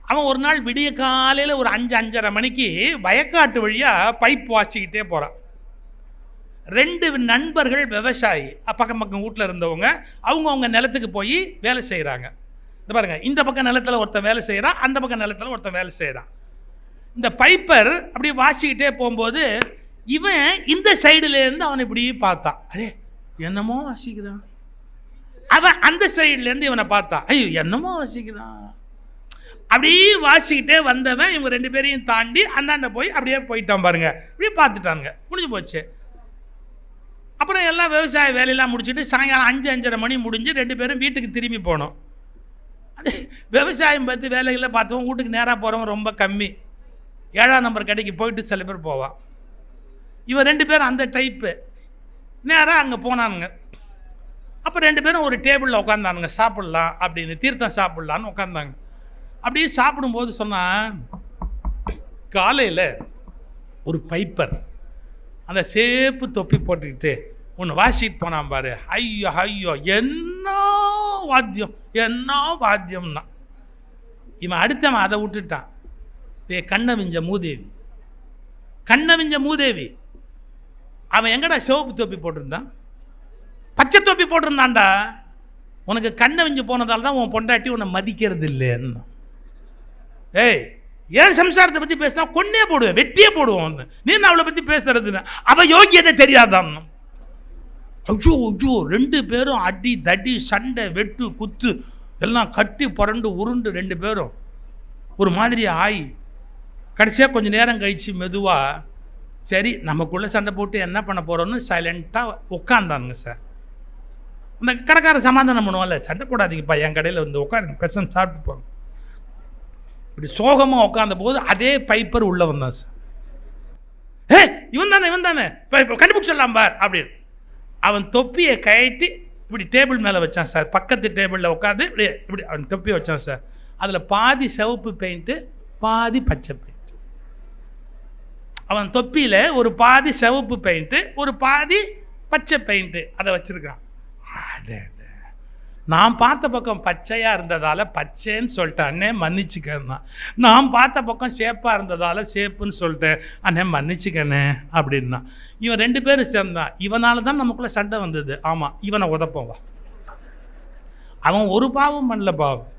அவன் ஒரு நாள் விடிய காலையில் ஒரு 5-5:30 மணிக்கு வயக்காட்டு வழியாக பைப் வாசிக்கிட்டே போகிறான். 2 நண்பர்கள் விவசாயி, பக்கம் வீட்டில் இருந்தவங்க, அவங்க நிலத்துக்கு போய் வேலை செய்கிறாங்க. இந்த பாருங்க, இந்த பக்கம் நிலத்தில் ஒருத்தன் வேலை செய்கிறான், அந்த பக்கம் நிலத்தில் ஒருத்தன் வேலை செய்கிறான். இந்த பைப்பர் அப்படி வாசிக்கிட்டே போகும்போது இவன் இந்த சைடுலேருந்து அவனை இப்படி பார்த்தான். அரே என்னமோ வாசிக்கிறான். அவன் அந்த சைடுலேருந்து இவனை பார்த்தான். ஐயோ என்னமோ வாசிக்கிறான். அப்படியே வாசிக்கிட்டே வந்தவன் இவங்க 2 பேரையும் தாண்டி அந்தாண்ட போய் அப்படியே போயிட்டான். பாருங்க, அப்படியே பார்த்துட்டானுங்க, முடிஞ்சு போச்சு. அப்புறம் எல்லாம் விவசாய வேலையெல்லாம் முடிச்சுட்டு சாயங்காலம் 5-5:30 மணி முடிஞ்சு 2 பேரும் வீட்டுக்கு திரும்பி போனோம். விவசாயம் பார்த்து வேலைகளில் பார்த்தவன் வீட்டுக்கு நேராக போகிறவன் ரொம்ப கம்மி. 7ஆம் நம்பர் கடைக்கு போயிட்டு சில பேர் போவான். இவன் 2 பேரும் அந்த டைப்பு. நேராக அங்கே போனானுங்க. அப்போ 2 பேரும் ஒரு டேபிளில் உட்காந்தானுங்க, சாப்பிட்லாம் அப்படின்னு, தீர்த்தம் சாப்பிட்லான்னு உட்காந்தாங்க. அப்படியே சாப்பிடும்போது சொன்னான், காலையில் ஒரு பைப்பர் அந்த சேப்பு தொப்பி போட்டுக்கிட்டு ஒன்று வாசிட்டு போனான் பாரு. ஐயோ ஐயோ, என்ன வாத்தியம், என்ன வாத்தியம்னா. இவன் அடுத்தவன் அதை விட்டுட்டான். கண்ணவிஞ்ச மூதேவி, கண்ணவிஞ்ச மூதேவி. அவன் எங்கடா சிவப்பு தொப்பி போட்டிருந்தான்? பச்சை தொப்பி போட்டிருந்தான்டா. உனக்கு கண்ணவிஞ்சு போனதால தான் உன் பொண்டாட்டி உன்னை மதிக்கிறது இல்லைன்னு. ஏய், ஏன் சம்சாரத்தை பற்றி பேசினா கொன்னே போடுவேன், வெட்டியே போடுவோம். நீ அவளை பற்றி பேசுறதுன்னு அவ யோகியதை தெரியாதான். ஐயோ ஐயோ, 2 பேரும் அடி தடி சண்டை வெட்டு குத்து எல்லாம் கட்டி புரண்டு உருண்டு 2 பேரும் ஒரு மாதிரி ஆகி கடைசியாக கொஞ்சம் நேரம் கழித்து மெதுவாக சரி நமக்குள்ளே சண்டை போட்டு என்ன பண்ண போகிறோன்னு சைலண்ட்டாக உட்காந்தானுங்க சார். அந்த கடைக்கார சமாதானம் பண்ணுவான்ல, சண்டை போடாதீங்கப்பா, என் கடையில் வந்து உட்காருங்க, கஷ்டம் சாப்பிட்டு போங்க. இப்படி சோகமாக உட்காந்த போது அதே பைப்பர் உள்ளே வந்தான் சார். இவன் தானே இப்போ கண்டுபிடிச்சிடலாம் பார் அப்படின்னு. அவன் தொப்பியை கழட்டி இப்படி டேபிள் மேலே வச்சான் சார். பக்கத்து டேபிளில் உட்காந்து இப்படி இப்படி அவன் தொப்பியை வச்சான் சார். அதில் பாதி சிவப்பு பெயிண்ட்டு, பாதி பச்சை பெயிண்ட். அவன் தொப்பியில் ஒரு பாதி சிவப்பு பெயிண்ட்டு, ஒரு பாதி பச்சை பெயிண்ட்டு அதை வச்சிருக்கான். நான் பார்த்த பக்கம் பச்சையாக இருந்ததால் பச்சைன்னு சொல்லிட்டேன், அண்ணே மன்னிச்சுக்கண்ணா. நான் பார்த்த பக்கம் சேப்பாக இருந்ததால் சேப்புன்னு சொல்லிட்டேன், அண்ணே மன்னிச்சுக்கண்ணே அப்படின்னா. இவன் 2 பேரும் சேர்ந்தான். இவனால தான் நமக்குள்ளே சண்டை வந்தது. ஆமாம், இவனை உதப்போவா. அவன் ஒரு பாவம் பண்ணல. பாவம்,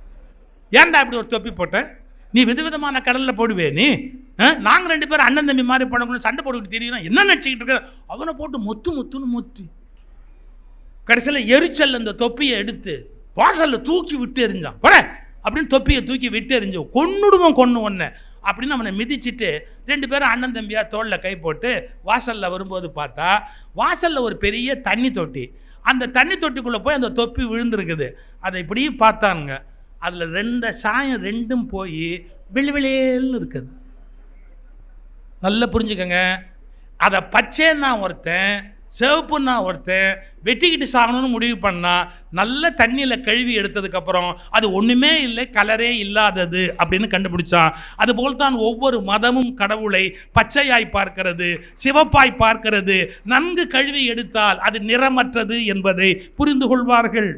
ஏன்டா இப்படி ஒரு தொப்பி போட்டேன்? நீ விதவிதமான கடலில் போடுவே நீ. நாங்கள் 2 பேரும் அண்ணன் தம்பி மாதிரி போடணும், சண்டை போட்டுக்கிட்டு தெரியும், என்ன நினச்சிக்கிட்டு இருக்க? அவனை போட்டு முத்துன்னு முத்து. கடைசியில் எரிச்சல் அந்த தொப்பியை எடுத்து வாசலில் தூக்கி விட்டு எறிஞ்சான். போட அப்படின்னு தொப்பியை தூக்கி விட்டு எறிஞ்சோம். கொன்னுடுவோம் ஒன்று அப்படின்னு அவனை மிதிச்சுட்டு 2 பேரும் அண்ணன் தம்பியாக தோளில் கை போட்டு வாசலில் வரும்போது பார்த்தா வாசலில் ஒரு பெரிய தண்ணி தொட்டி. அந்த தண்ணி தொட்டிக்குள்ளே போய் அந்த தொப்பி விழுந்துருக்குது. அதை இப்படி பார்த்தானுங்க. அதில் 2 சாயம் 2ம் போய் வெளிவெளியல்னு இருக்குது. நல்லா புரிஞ்சுக்கங்க. அதை பச்சைன்னா ஒருத்தன், சிவப்புன்னா ஒருத்தன் வெட்டிக்கிட்டு சாகணும்னு முடிவு பண்ணா நல்ல தண்ணியில் கழுவி எடுத்ததுக்கப்புறம் அது ஒன்றுமே இல்லை, கலரே இல்லாதது அப்படின்னு கண்டுபிடிச்சான். அதுபோல் தான் ஒவ்வொரு மதமும் கடவுளை பச்சையாய் பார்க்கிறது, சிவப்பாய் பார்க்கிறது. நன்கு கழுவி எடுத்தால் அது நிறமற்றது என்பதை புரிந்து கொள்வார்கள்.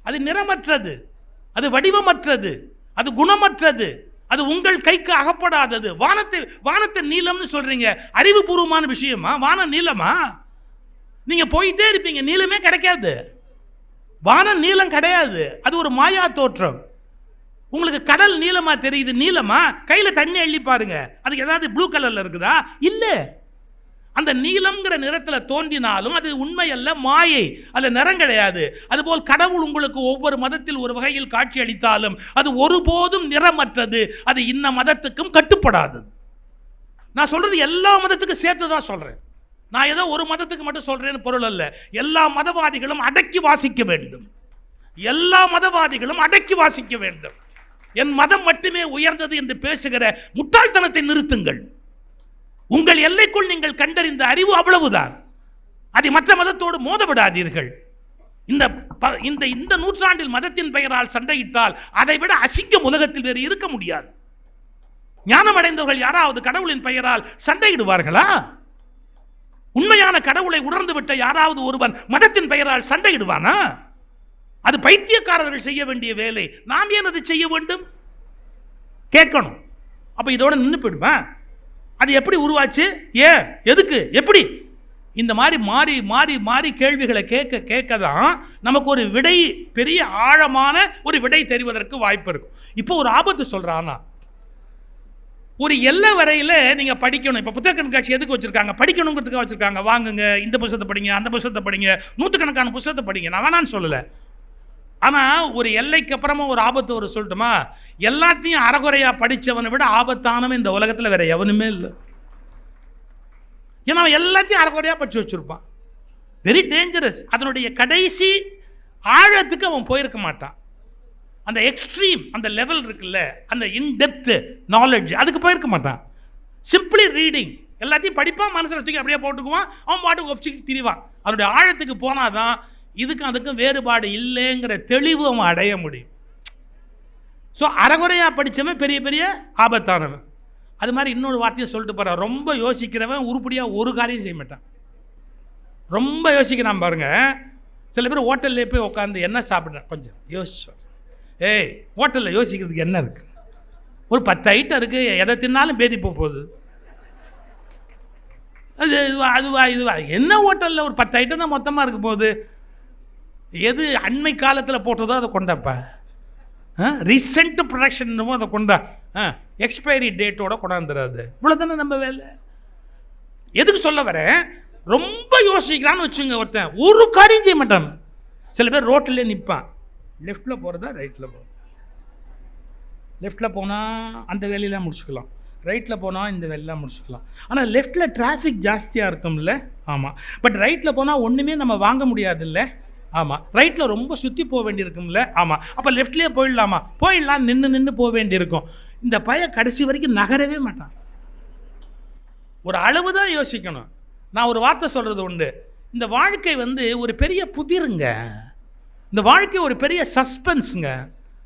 அது நிறமற்றது, அது வடிவமற்றது, அது குணமற்றது, அது உங்கள் கைக்கு அகப்படாதது. வானத்தை நீளம்னு சொல்றீங்க, அறிவுபூர்வமான விஷயமா? வானம் நீளமா? நீங்க போயிட்டே இருப்பீங்க, நீளமே கிடைக்காது. வானம் நீளம் கிடையாது, அது ஒரு மாயா தோற்றம். உங்களுக்கு கடல் நீளமா தெரியுது, நீளமா? கையில தண்ணி அள்ளி பாருங்க, அதுக்கு ஏதாவது ப்ளூ கலர்ல இருக்குதா? இல்ல. அந்த நீலம்ங்கிற நிறத்தில் தோன்றினாலும் அது உண்மை அல்ல, மாயை, அல்ல நிறம் கிடையாது. அதுபோல் கடவுள் உங்களுக்கு ஒவ்வொரு மதத்தில் ஒரு வகையில் காட்சி அளித்தாலும் அது ஒருபோதும் நிறமற்றது, அது இன்ன மதத்துக்கும் கட்டுப்படாதது. நான் சொல்றது எல்லா மதத்துக்கும் சேர்த்து தான் சொல்றேன். நான் ஏதோ ஒரு மதத்துக்கு மட்டும் சொல்றேன்னு பொருள் அல்ல. எல்லா மதவாதிகளும் அடக்கி வாசிக்க வேண்டும். எல்லா மதவாதிகளும் அடக்கி வாசிக்க வேண்டும். என் மதம் மட்டுமே உயர்ந்தது என்று பேசுகிற முட்டாள்தனத்தை நிறுத்துங்கள். உங்கள் எல்லைக்குள் நீங்கள் கண்டறிந்த அறிவு அவ்வளவுதான். அதை மற்ற மதத்தோடு மோதவிடாதீர்கள். இந்த நூற்றாண்டில் மதத்தின் பெயரால் சண்டையிட்டால் அதை விட அசிங்கம் உலகத்தில் வேறு இருக்க முடியாது. ஞானம் அடைந்தவர்கள் யாராவது கடவுளின் பெயரால் சண்டையிடுவார்களா? உண்மையான கடவுளை உணர்ந்து விட்ட யாராவது ஒருவன் மதத்தின் பெயரால் சண்டையிடுவானா? அது பைத்தியக்காரர்கள் செய்ய வேண்டிய வேலை. நாம் ஏன் அதை செய்ய வேண்டும்? கேட்கணும். அப்ப இதோட நின்று போயிடுவேன். அது எப்படி உருவாச்சு? ஏன்? எதுக்கு? எப்படி? இந்த மாதிரி மாறி மாறி மாறி கேள்விகளை கேட்க கேட்க தான் நமக்கு ஒரு விடை, பெரிய ஆழமான ஒரு விடை தெரிவதற்கு வாய்ப்பு இருக்கும். இப்போ ஒரு ஆபத்து சொல்றானா, ஒரு எல்லை வரையில் நீங்கள் படிக்கணும். இப்போ புத்தக கண்காட்சி எதுக்கு வச்சுருக்காங்க? படிக்கணுங்கிறதுக்காக வச்சுருக்காங்க. வாங்குங்க, இந்த புத்தகத்தை படிங்க, அந்த புத்தகத்தை படிங்க, 100கணக்கான புத்தகத்தை படிங்க. நான் வேணான்னு சொல்லலை. ஆனால் ஒரு எல்லைக்கு அப்புறமா ஒரு ஆபத்து ஒரு சொல்லட்டுமா? எல்லாத்தையும் அறகுறையாக படித்தவனை விட ஆபத்தானவன் இந்த உலகத்தில் வேற எவனுமே இல்லை. ஏன்னா அவன் எல்லாத்தையும் அறகுறையாக படித்து வச்சுருப்பான். Very dangerous. அதனுடைய கடைசி ஆழத்துக்கு அவன் போயிருக்க மாட்டான். அந்த எக்ஸ்ட்ரீம் அந்த லெவல் இருக்குல்ல, அந்த இன்டெப்த் நாலேஜ் அதுக்கு போயிருக்க மாட்டான். சிம்பிளி ரீடிங், எல்லாத்தையும் படிப்பான், மனசில் தூக்கி அப்படியே போட்டுக்குவான், அவன் பாட்டுக்கு ஒப்பிச்சுக்கிட்டு திரிவான். அதனுடைய ஆழத்துக்கு போனாதான் இதுக்கும் அதுக்கும் வேறுபாடு இல்லைங்கிற தெளிவு அவன் அடைய முடியும். ஸோ அறகுறையாக படித்தவன் பெரிய பெரிய ஆபத்தானவன். அது மாதிரி இன்னொரு வார்த்தையை சொல்லிட்டு போகிறான், ரொம்ப யோசிக்கிறவன் உருப்படியாக ஒரு காரியம் செய்ய மாட்டான். ரொம்ப யோசிக்கிறான் பாருங்க. சில பேர் ஹோட்டல்லே போய் உட்காந்து என்ன சாப்பிட்றேன் கொஞ்சம் யோசிச்சோம். ஏய், ஹோட்டலில் யோசிக்கிறதுக்கு என்ன இருக்குது? ஒரு 10 ஐட்டம் இருக்குது, எதை தின்னாலும் பேதி போகுது. அது இதுவா என்ன ஹோட்டலில் ஒரு 10 ஐட்டம் தான் மொத்தமாக இருக்க போகுது. எது அண்மை காலத்தில் போட்டதோ அதை கொண்டாப்பா, ரீசெண்ட் ப்ரொடக்ஷன் அதை கொண்டா, எக்ஸ்பைரி டேட்டோட கொண்டாந்துடாது. இவ்வளோதானே நம்ம வேலை. எதுக்கு சொல்ல வரேன், ரொம்ப யோசிக்கிறான்னு வச்சுங்க ஒருத்தன், ஒரு காரியம் செய்ய மாட்டான். சில பேர் ரோட்டிலே நிற்பான், லெஃப்டில் போகிறதா ரைட்டில் போகிறதா, லெஃப்டில் போனால் அந்த வேலையெல்லாம் முடிச்சுக்கலாம், ரைட்டில் போனால் இந்த வேலையெல்லாம் முடிச்சுக்கலாம். ஆனால் லெஃப்டில் டிராஃபிக் ஜாஸ்தியாக இருக்கும்ல, ஆமாம். பட் ரைட்டில் போனால் ஒன்றுமே நம்ம வாங்க முடியாது இல்லை, ஆமாம். ரைட்டில் ரொம்ப சுற்றி போக வேண்டியிருக்கும்ல, ஆமாம். அப்போ லெஃப்ட்லேயே போயிடலாமா, போயிடலாம், நின்று போக வேண்டியிருக்கும். இந்த பையன் கடைசி வரைக்கும் நகரவே மாட்டான். ஒரு அளவு தான் யோசிக்கணும். நான் ஒரு வார்த்தை சொல்கிறது உண்டு, இந்த வாழ்க்கை ஒரு பெரிய புதிருங்க, இந்த வாழ்க்கை ஒரு பெரிய சஸ்பென்ஸுங்க,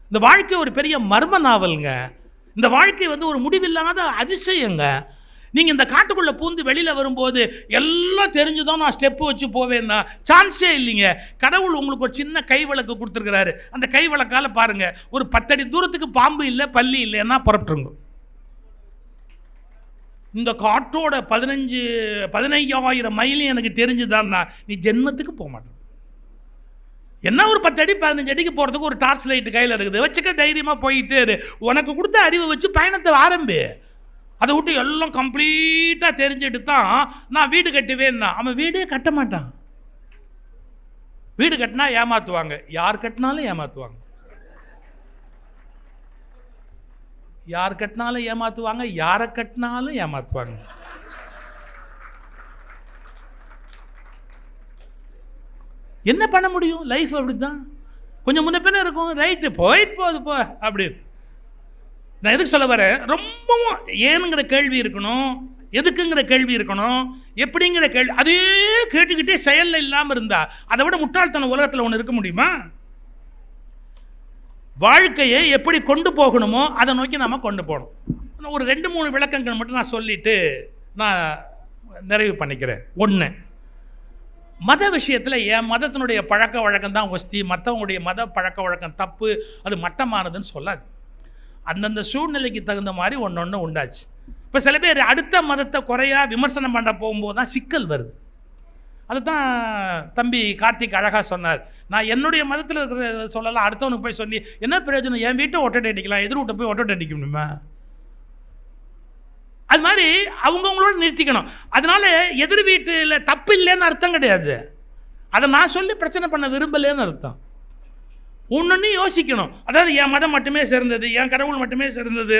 இந்த வாழ்க்கை ஒரு பெரிய மர்ம நாவலுங்க, இந்த வாழ்க்கை ஒரு முடிவில்லாத அதிசயங்க. நீங்கள் இந்த காட்டுக்குள்ளே பூந்து வெளியில் வரும்போது எல்லாம் தெரிஞ்சுதான் நான் ஸ்டெப்பு வச்சு போவேன்னா சான்ஸே இல்லைங்க. கடவுள் உங்களுக்கு ஒரு சின்ன கை விளக்கு கொடுத்துருக்கிறாரு, அந்த கை விளக்கால் பாருங்கள், ஒரு 10 அடி தூரத்துக்கு பாம்பு இல்லை பல்லி இல்லைன்னா புறப்பட்டுருங்க. இந்த காட்டோட 15,000 மைலும் எனக்கு தெரிஞ்சுதான்னா நீ ஜென்மத்துக்கு போக மாட்டேன். என்ன ஒரு 10 அடி 15 அடிக்கு போகிறதுக்கு ஒரு டார்ச் லைட்டு கையில் இருக்குது, வச்சுக்க தைரியமாக போயிட்டே இரு. உனக்கு கொடுத்த அறிவை வச்சு பயணத்தை ஆரம்பி. அதை விட்டு எல்லாம் கம்ப்ளீட்டாக தெரிஞ்சுட்டு தான் நான் வீடு கட்டுவேன்னா அவன் வீடே கட்ட மாட்டான். வீடு கட்டினா ஏமாற்றுவாங்க, யார் கட்டினாலும் ஏமாற்றுவாங்க, யார் கட்டினாலும் ஏமாற்றுவாங்க, யாரை கட்டினாலும் ஏமாற்றுவாங்க. என்ன பண்ண முடியும், லைஃப் அப்படி தான். கொஞ்சம் முன்ன பின்ன இருக்கும், ரைட்டு போயிட்டு போகுது போ அப்படின்னு. நான் எதுக்கு சொல்ல வரேன், ரொம்பவும் ஏனுங்கிற கேள்வி இருக்கணும், எதுக்குங்கிற கேள்வி இருக்கணும், எப்படிங்கிற கேள்வி அதே கேட்டுக்கிட்டே செயலில் இல்லாமல் இருந்தா அதை விட முட்டாள்தன உலகத்தில் ஒன்று இருக்க முடியுமா? வாழ்க்கையை எப்படி கொண்டு போகணுமோ அதை நோக்கி நாம் கொண்டு போகணும். ஒரு 2-3 விளக்கங்கள் மட்டும் நான் சொல்லிட்டு நான் நிறைவு பண்ணிக்கிறேன். ஒன்று, மத விஷயத்தில் என் மதத்தினுடைய பழக்க வழக்கம் தான் ஒஸ்தி, மற்றவங்களுடைய மத பழக்க வழக்கம் தப்பு, அது மட்டமானதுன்னு சொல்லாது. அந்தந்த சூழ்நிலைக்கு தகுந்த மாதிரி ஒன்று உண்டாச்சு. இப்போ சில பேர் அடுத்த மதத்தை குறையா விமர்சனம் பண்ண போகும்போது தான் சிக்கல் வருது. அதுதான் தம்பி கார்த்திக் அழகாக சொன்னார். நான் என்னுடைய மதத்தில் இருக்கிற சொல்லலாம், அடுத்தவனுக்கு போய் சொல்லி என்ன பிரயோஜனம், என் வீட்டை ஒட்டை அடிக்கலாம், எதிர் வீட்டை போய் ஒட்டை அடிக்க முடியுமா? அது மாதிரி அவங்கவுங்களோட நிறுத்திக்கணும். அதனால எதிர் வீட்டில் தப்பு இல்லைன்னு அர்த்தம் கிடையாது, அதை நான் சொல்லி பிரச்சனை பண்ண விரும்பலேன்னு அர்த்தம். ஒன்று யோசிக்கணும். அதாவது என் மதம் மட்டுமே சிறந்தது, என் கடவுள் மட்டுமே சிறந்தது,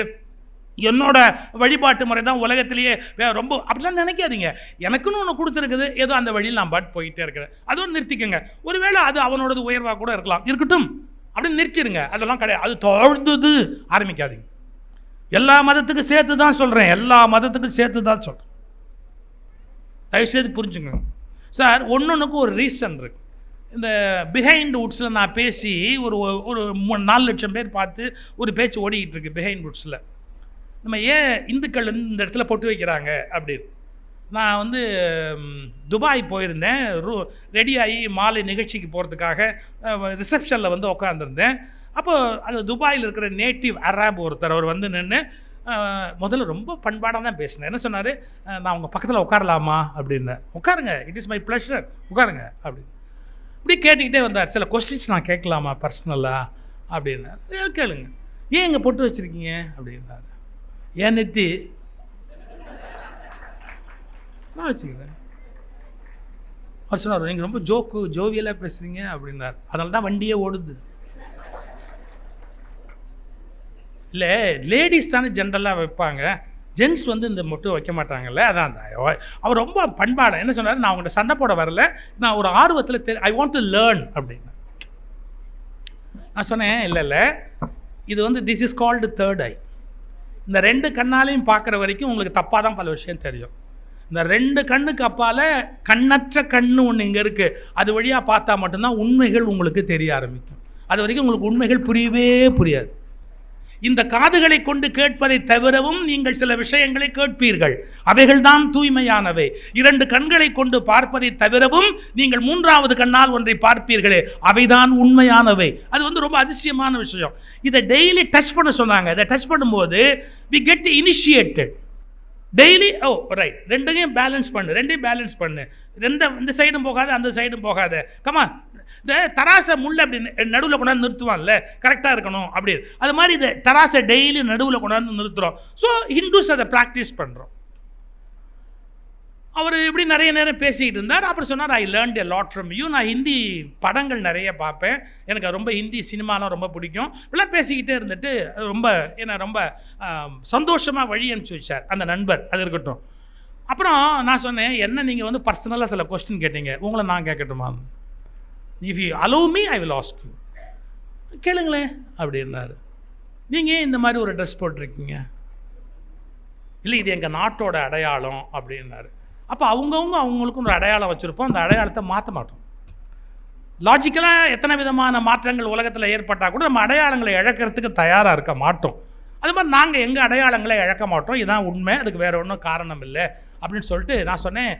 என்னோட வழிபாட்டு முறை தான் உலகத்திலேயே ரொம்ப அப்படிலாம் நினைக்காதீங்க. எனக்குன்னு ஒன்று கொடுத்துருக்குது, ஏதோ அந்த வழியில் நான் பாட்டு போயிட்டே இருக்கிறேன், அதுவும் நிறுத்திக்கங்க. ஒருவேளை அது அவனோடது உயர்வாக கூட இருக்கலாம், இருக்கட்டும் அப்படின்னு நிறுத்திடுங்க. அதெல்லாம் கிடையாது, அது தொடர்ந்து ஆரம்பிக்காதீங்க. எல்லா மதத்துக்கும் சேர்த்து தான் சொல்கிறேன், எல்லா மதத்துக்கும் சேர்த்து தான் சொல்கிறேன், தயவுசெய்து புரிஞ்சுங்க சார். ஒன்றுக்கு ஒரு ரீசன் இருக்கு. இந்த பிஹைண்ட் வுட்ஸில் நான் பேசி ஒரு 4 லட்சம் பேர் பார்த்து ஒரு பேச்சு ஓடிக்கிட்டு இருக்கு. பிஹைண்ட் வுட்ஸில் நம்ம ஏன் இந்துக்கள் இந்த இடத்துல பொட்டு வைக்கிறாங்க அப்படின்னு. நான் துபாய் போயிருந்தேன், ரெடியாகி மாலை நிகழ்ச்சிக்கு போகிறதுக்காக ரிசப்ஷனில் உட்காந்துருந்தேன். அப்போது அது துபாயில் இருக்கிற நேட்டிவ் அராப் ஒருத்தர் அவர் நின்று முதல்ல ரொம்ப பண்பாடாக தான் பேசினேன். என்ன சொன்னார், நான் உங்கள் பக்கத்தில் உட்காரலாமா அப்படின்னேன். உட்காருங்க, இட் இஸ் மை ப்ளஷர், உட்காருங்க அப்படின்னு. இப்படி கேட்டுக்கிட்டே வந்தார். சில கொஸ்டின்ஸ் நான் கேட்கலாமா பர்சனலாக அப்படின்னாரு. கேளுங்க. ஏன் இங்கே பொட்டு வச்சுருக்கீங்க அப்படின்னாரு. ஏன் நெத்தி நான் வச்சுக்கிறேன். அவர் சொன்னார், நீங்கள் ரொம்ப ஜோவியலாக பேசுகிறீங்க அப்படின்னார். அதனால தான் வண்டியே ஓடுது. இல்லை, லேடிஸ் தானே ஜென்ரலாக வைப்பாங்க, ஜென்ஸ் இந்த மொட்டு வைக்க மாட்டாங்கல்ல. அதான் அவர் ரொம்ப பண்பாடு. என்ன சொன்னார், நான் உங்கள்கிட்ட சண்டை போட வரல, நான் ஒரு ஆர்வத்தில் ஐ வாண்ட் டு லேர்ன் அப்படின்னு. நான் சொன்னேன், இல்லை இது வந்து திஸ் இஸ் கால்டு தேர்ட் ஐ. இந்த 2 கண்ணாலையும் பார்க்குற வரைக்கும் உங்களுக்கு தப்பாக தான் பல விஷயம் தெரியும். இந்த 2 கண்ணுக்கு அப்பால் கண்ணற்ற கண்ணு ஒன்று இங்கே இருக்குது. அது வழியாக பார்த்தா மட்டும்தான் உண்மைகள் உங்களுக்கு தெரிய ஆரம்பிக்கும். அது வரைக்கும் உங்களுக்கு உண்மைகள் புரியவே புரியாது. இந்த காதுகளை கொண்டு கேட்பதை தவிரவும் நீங்கள் சில விஷயங்களை கேட்பீர்கள், அவைகள் தான் தூய்மையானவை. 2 கண்களை கொண்டு பார்ப்பதை தவிரவும் நீங்கள் 3வது கண்ணால் ஒன்றை பார்ப்பீர்களே, அவைதான் உண்மையானவை. அது வந்து ரொம்ப அதிசயமான விஷயம். இதை டெய்லி டச் பண்ண சொன்னாங்க. இதை டச் பண்ணும்போது we get initiated daily. Oh right, 2யும் பேலன்ஸ் பண்ணு. இந்த சைடும் போகாத, அந்த சைடும் போகாத. கமான், இந்த தராசை முள்ள அப்படி நடுவில் கொண்டாந்து நிறுத்துவான்ல, கரெக்டாக இருக்கணும் அப்படி. அது மாதிரி இந்த தராசை டெய்லி நடுவில் கொண்டாந்து நிறுத்துகிறோம். ஸோ ஹிந்துஸ் அதை ப்ராக்டிஸ் பண்ணுறோம். அவர் இப்படி நிறைய நேரம் பேசிக்கிட்டு இருந்தார். அப்புறம் சொன்னார், I learned a lot from you. நான் ஹிந்தி படங்கள் நிறைய பார்ப்பேன், எனக்கு ரொம்ப ஹிந்தி சினிமாலாம் ரொம்ப பிடிக்கும். இப்படிலாம் பேசிக்கிட்டே இருந்துட்டு ரொம்ப சந்தோஷமாக வழி அனுப்பிச்சி வச்சார் அந்த நண்பர். அது இருக்கட்டும். அப்புறம் நான் சொன்னேன், என்ன நீங்கள் வந்து பர்சனலாக சில கொஸ்டின் கேட்டீங்க, உங்களை நான் கேட்கட்டுமா? If you allow me I will ask you. கேளுங்களேன் அப்படின்னாரு. நீங்கள் ஏன் இந்த மாதிரி ஒரு ட்ரெஸ் போட்டிருக்கீங்க? இல்லை, இது எங்கள் நாட்டோட அடையாளம் அப்படின்னாரு. அப்போ அவங்களுக்கும் ஒரு அடையாளம் வச்சுருப்போம், அந்த அடையாளத்தை மாற்ற மாட்டோம். லாஜிக்கலாக எத்தனை விதமான மாற்றங்கள் உலகத்தில் ஏற்பட்டால் கூட நம்ம அடையாளங்களை இழக்கிறதுக்கு தயாராக இருக்க மாட்டோம். அது மாதிரி நாங்கள் எங்கள் அடையாளங்களை இழக்க மாட்டோம், இதுதான் உண்மை, அதுக்கு வேறு ஒன்றும் காரணம் இல்லை அப்படின்னு சொல்லிட்டு நான் சொன்னேன்,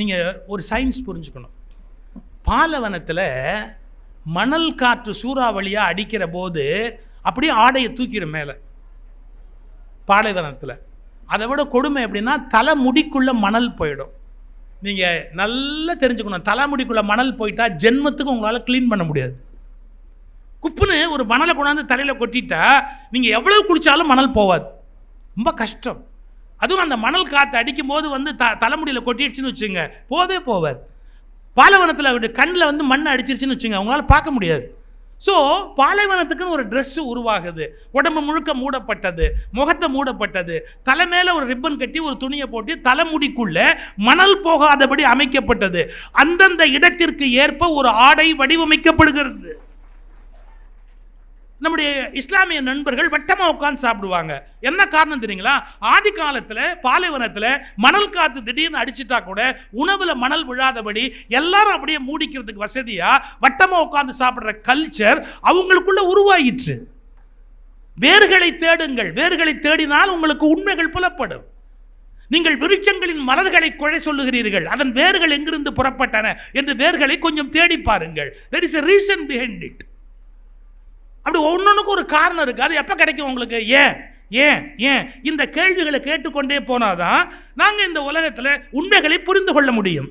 நீங்கள் ஒரு சயின்ஸ் புரிஞ்சுக்கணும். பாலைவனத்தில் மணல் காற்று சூறாவளியாக அடிக்கிற போது அப்படியே ஆடையை தூக்கிற மேலே பாலைவனத்தில். அதை விட கொடுமை எப்படின்னா, தலைமுடிக்குள்ளே மணல் போயிடும். நீங்கள் நல்லா தெரிஞ்சுக்கணும், தலைமுடிக்குள்ளே மணல் போயிட்டா ஜென்மத்துக்கு உங்களால் க்ளீன் பண்ண முடியாது. குப்புன்னு ஒரு மணலை கொண்டாந்து தலையில் கொட்டிட்டா நீங்கள் எவ்வளோ குளித்தாலும் மணல் போவாது, ரொம்ப கஷ்டம். அதுவும் அந்த மணல் காற்று அடிக்கும் போது வந்து தலைமுடியில் கொட்டிடுச்சுன்னு வச்சுங்க, போவாது. பாலைவனத்தில் கண்ணில் வந்து மண் அடிச்சிருச்சுன்னு வச்சுங்க, உங்களால் பார்க்க முடியாது. ஸோ பாலைவனத்துக்குன்னு ஒரு ட்ரெஸ்ஸு உருவாகுது, உடம்பு முழுக்க மூடப்பட்டது, முகத்தை மூடப்பட்டது, தலை மேலே ஒரு ரிப்பன் கட்டி ஒரு துணியை போட்டு தலைமுடிக்குள்ள மணல் போகாதபடி அமைக்கப்பட்டது. அந்தந்த இடத்திற்கு ஏற்ப ஒரு ஆடை வடிவமைக்கப்படுகிறது. நம்முடைய இஸ்லாமிய நண்பர்கள் வட்டமாக உட்காந்து சாப்பிடுவாங்க. என்ன காரணம் தெரியுங்களா? ஆதி காலத்தில் பாலைவனத்தில் மணல் காற்று திடீர்னு அடிச்சுட்டா கூட உணவில் மணல் விழாதபடி எல்லாரும் அப்படியே மூடிக்கிறதுக்கு வசதியாக வட்டமாக உட்காந்து சாப்பிட்ற கல்ச்சர் அவங்களுக்குள்ள உருவாயிற்று. வேர்களை தேடுங்கள், வேர்களை தேடினால் உங்களுக்கு உண்மைகள் புலப்படும். நீங்கள் விருட்சங்களின் மலர்களை குறை சொல்லுகிறீர்கள், அதன் வேர்கள் எங்கிருந்து புறப்பட்டன என்று வேர்களை கொஞ்சம் தேடி பாருங்கள். there is a reason behind it. அப்படி ஒன்னொன்னுக்கு ஒரு காரணம் இருக்குது. அது எப்போ கிடைக்கும் உங்களுக்கு? ஏன் இந்த கேள்விகளை கேட்டுக்கொண்டே போனாதான் நாங்கள் இந்த உலகத்தில் உண்மைகளை புரிந்து கொள்ள முடியும்.